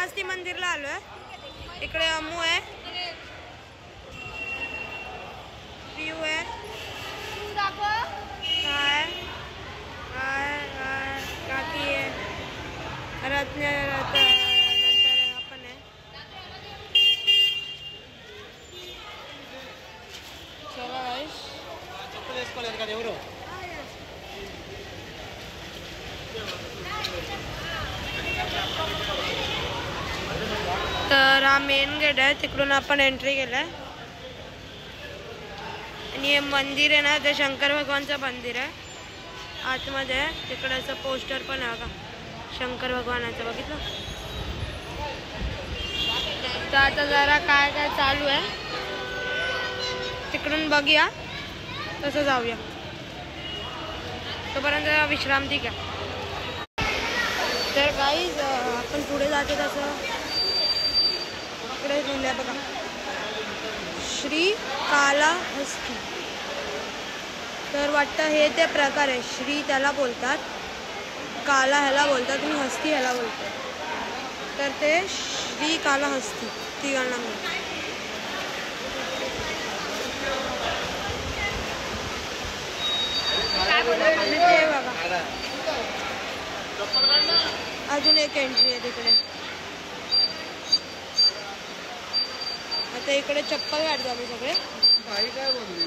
श्रीकाళहस्ती मंदिरला आलोय। इकडे अम्मू आहे, पियू आहे, काकी आहे, रत्न नंतर आपण आहे। चला गाइस, तर हा मेन गेट आहे, तिकडून आपण एंट्री केलाय। आणि हे मंदिर आहे ना, ते शंकर भगवानचं मंदिर आहे, आतमध्ये आहे। तिकडे असं पोस्टर पण आहे का शंकर भगवानाचं, बघितलं? तर आता जरा काय काय चालू आहे तिकडून बघूया, तसं जाऊया। तोपर्यंत विश्रांती घ्या। तर गाईज आपण पुढे जातो तसं इकडे लिहिलंय बघा, श्रीकाళहस्ती। तर वाटतं हे ते प्रकार आहे, श्री त्याला बोलतात, काला ह्याला बोलतात आणि हस्ती ह्याला बोलतात। तर ते श्रीकाళहस्ती तिघांना बोलतात। ते बघा अजून एक एंट्री आहे तिकडे। आता इकडे चप्पल काढतो आम्ही सगळे। काय बोलली?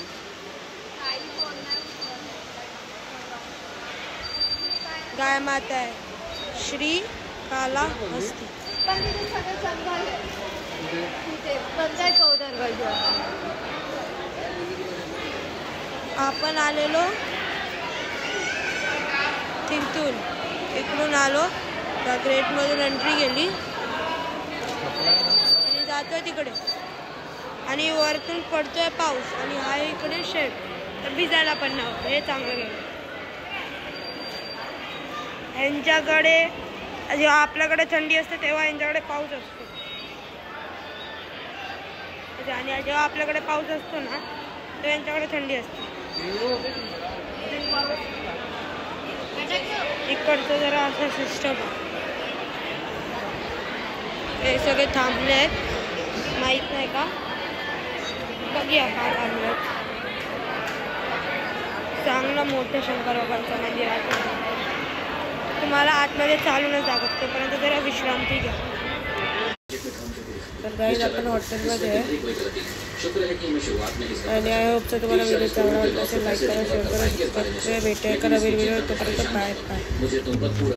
गाय माता आहे, श्रीकाళहस्ती। आपण आलेलो तिथून, इकडून आलो, त्या ग्रेट मधून एंट्री केली आणि जातोय तिकडे। आणि वरतून पडतोय पाऊस आणि हा इकडे शेड, तर भिजायला पण नव्हतं, हे चांगलं गेलं। यांच्याकडे जेव्हा आपल्याकडे थंडी असते तेव्हा यांच्याकडे पाऊस असतो, आणि जेव्हा आपल्याकडे पाऊस असतो ना तेव्हा यांच्याकडे थंडी असते। इकडचं जरा असं सिस्टम आहे। हे सगळे थांबले आहेत, माहित नाही का, बघूया काय थांबले आहेत। चांगलं मोठं शंकर भगवानचं मंदिर आहे, तुम्हाला आतमध्ये चालूनच दाखवतो, तोपर्यंत जरा विश्रांती घ्या। तर गाईज आपण हॉटेलमध्ये आहे आणि आय होप तर तुम्हाला व्हिडिओ चांगला वाटला असेल, लाईक करा, शेअर करा, सबस्क्राईब करा। भेटूया एका नवीन व्हिडिओ, तोपर्यंत बाय बाय।